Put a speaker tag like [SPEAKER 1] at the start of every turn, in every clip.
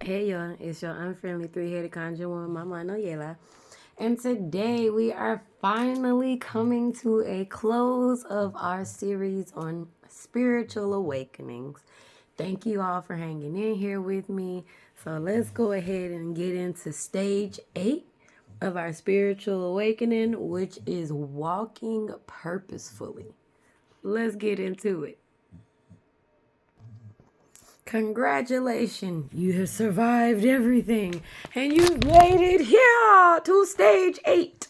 [SPEAKER 1] Hey y'all, it's your unfriendly three-headed conjure one, Mama Noyela. And today we are finally coming to a close of our series on spiritual awakenings. Thank you all for hanging in here with me. So let's go ahead and get into stage 8 of our spiritual awakening, which is walking purposefully. Let's get into it. Congratulations, you have survived everything and you've made it here to stage 8.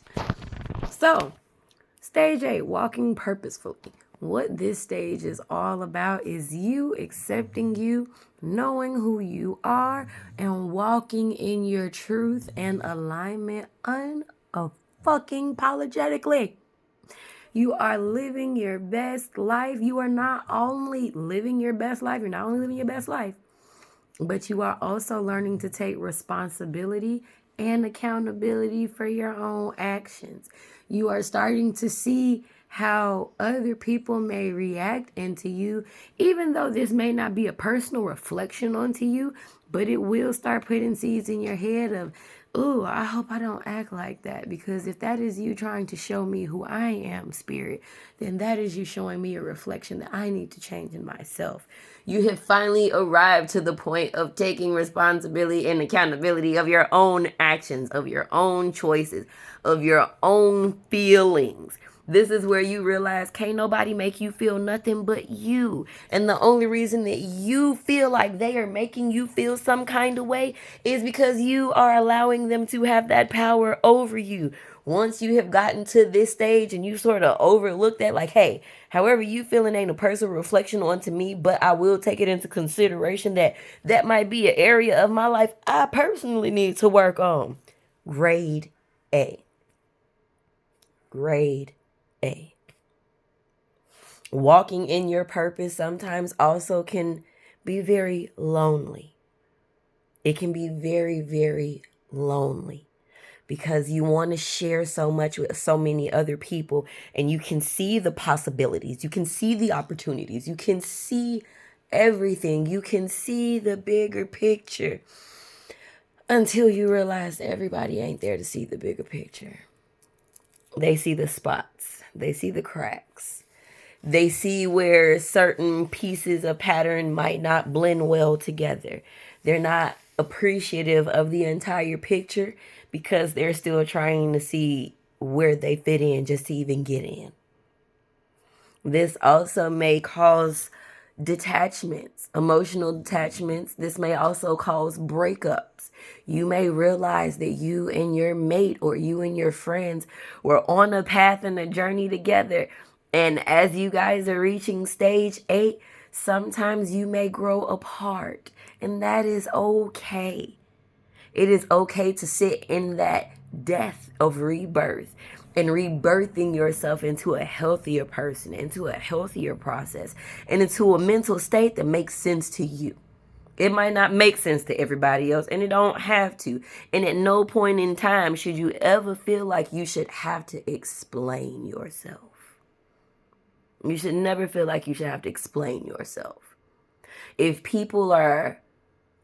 [SPEAKER 1] So, stage 8, walking purposefully. What this stage is all about is you accepting you, knowing who you are, and walking in your truth and alignment unfucking apologetically. You are living your best life. You are not only living your best life, you're not only living your best life, but you are also learning to take responsibility and accountability for your own actions. You are starting to see how other people may react into you, even though this may not be a personal reflection onto you, but it will start putting seeds in your head of, ooh, I hope I don't act like that. Because if that is you trying to show me who I am, spirit, then that is you showing me a reflection that I need to change in myself. You have finally arrived to the point of taking responsibility and accountability of your own actions, of your own choices, of your own feelings. This is where you realize can't nobody make you feel nothing but you. And the only reason that you feel like they are making you feel some kind of way is because you are allowing them to have that power over you. Once you have gotten to this stage and you sort of overlook that, like, hey, however you feeling ain't a personal reflection onto me, but I will take it into consideration that that might be an area of my life I personally need to work on. Grade A. Grade A. Walking in your purpose sometimes also can be very lonely. It can be very, very lonely because you want to share so much with so many other people and you can see the possibilities. You can see the opportunities. You can see everything. You can see the bigger picture until you realize everybody ain't there to see the bigger picture. They see the spots. They see the cracks. They see where certain pieces of pattern might not blend well together. They're not appreciative of the entire picture because they're still trying to see where they fit in just to even get in. This also may cause detachments, emotional detachments. This may also cause breakups. You may realize that you and your mate or you and your friends were on a path and a journey together. And as you guys are reaching stage 8, sometimes you may grow apart. And that is okay. It is okay to sit in that death of rebirth and rebirthing yourself into a healthier person, into a healthier process, and into a mental state that makes sense to you. It might not make sense to everybody else, and it don't have to. And at no point in time should you ever feel like you should have to explain yourself. You should never feel like you should have to explain yourself. If people are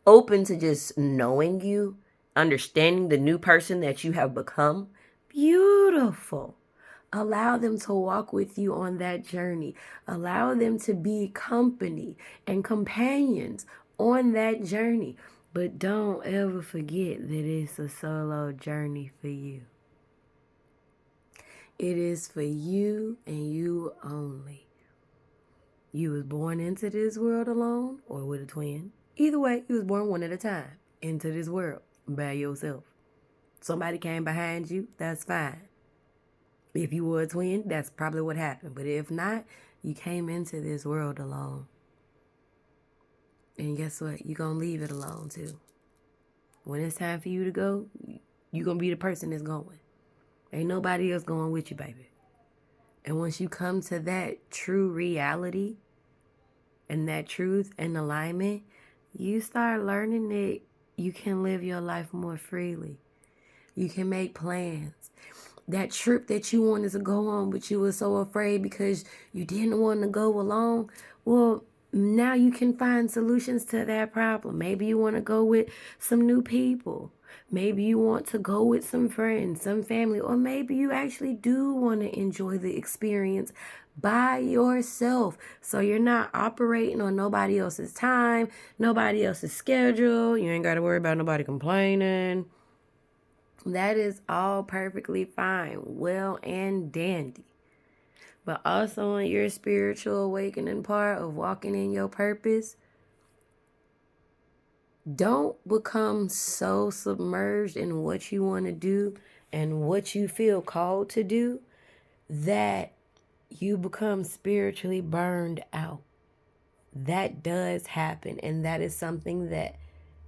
[SPEAKER 1] open to just knowing you, understanding the new person that you have become, beautiful. Allow them to walk with you on that journey. Allow them to be company and companions on that journey. But don't ever forget that it's a solo journey for you. It is for you and you only. You was born into this world alone or with a twin. Either way, you was born one at a time into this world by yourself. Somebody came behind you, that's fine. If you were a twin, that's probably what happened. But if not, you came into this world alone. And guess what? You're going to leave it alone too. When it's time for you to go, you're going to be the person that's going. Ain't nobody else going with you, baby. And once you come to that true reality and that truth and alignment, you start learning that you can live your life more freely. You can make plans. That trip that you wanted to go on, but you were so afraid because you didn't want to go alone. Well, now you can find solutions to that problem. Maybe you want to go with some new people. Maybe you want to go with some friends, some family, or maybe you actually do want to enjoy the experience by yourself. So you're not operating on nobody else's time, nobody else's schedule. You ain't got to worry about nobody complaining. That is all perfectly fine, well and dandy. But also on your spiritual awakening part of walking in your purpose, don't become so submerged in what you want to do and what you feel called to do that you become spiritually burned out. That does happen, and that is something that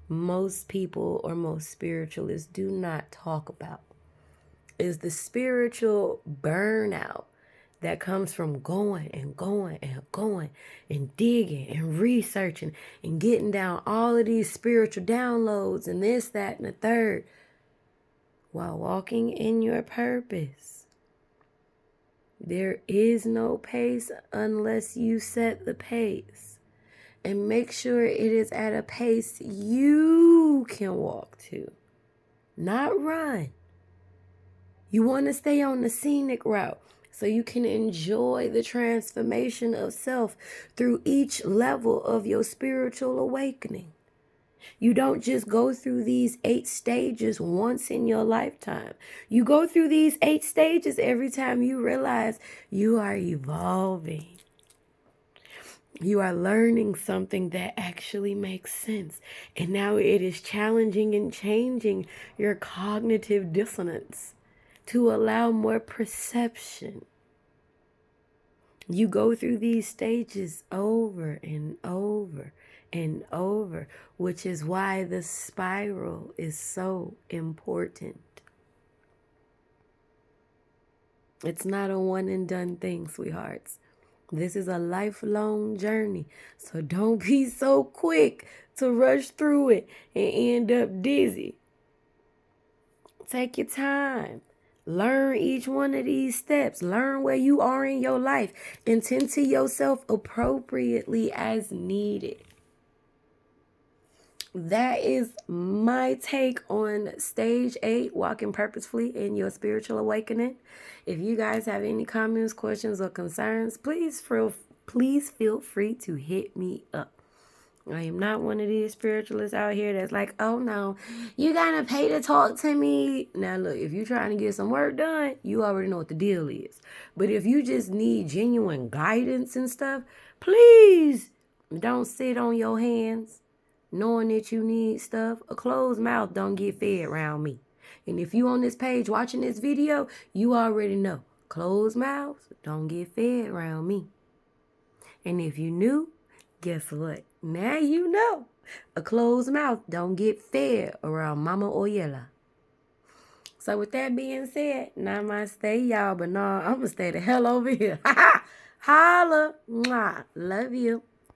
[SPEAKER 1] most people or most spiritualists do not talk about, is the spiritual burnout that comes from going and going and going and digging and researching and getting down all of these spiritual downloads and this, that, and the third while walking in your purpose. There is no pace unless you set the pace. And make sure it is at a pace you can walk to, not run. You want to stay on the scenic route so you can enjoy the transformation of self through each level of your spiritual awakening. You don't just go through these 8 stages once in your lifetime. You go through these 8 stages every time you realize you are evolving. You are learning something that actually makes sense. And now it is challenging and changing your cognitive dissonance to allow more perception. You go through these stages over and over and over, which is why the spiral is so important. It's not a one and done thing, sweethearts. This is a lifelong journey. So don't be so quick to rush through it and end up dizzy. Take your time. Learn each one of these steps. Learn where you are in your life and tend to yourself appropriately as needed. That is my take on stage 8, walking purposefully in your spiritual awakening. If you guys have any comments, questions, or concerns, please feel free to hit me up. I am not one of these spiritualists out here that's like, oh no, you gotta pay to talk to me. Now look, if you're trying to get some work done, you already know what the deal is. But if you just need genuine guidance and stuff, please don't sit on your hands knowing that you need stuff. A closed mouth don't get fed around me. And if you on this page watching this video, you already know. Closed mouths don't get fed around me. And if you knew, guess what? Now you know. A closed mouth don't get fed around Mama Oyella. So with that being said, namaste, y'all. But no, I'm going to stay the hell over here. Holla. Mwah. Love you.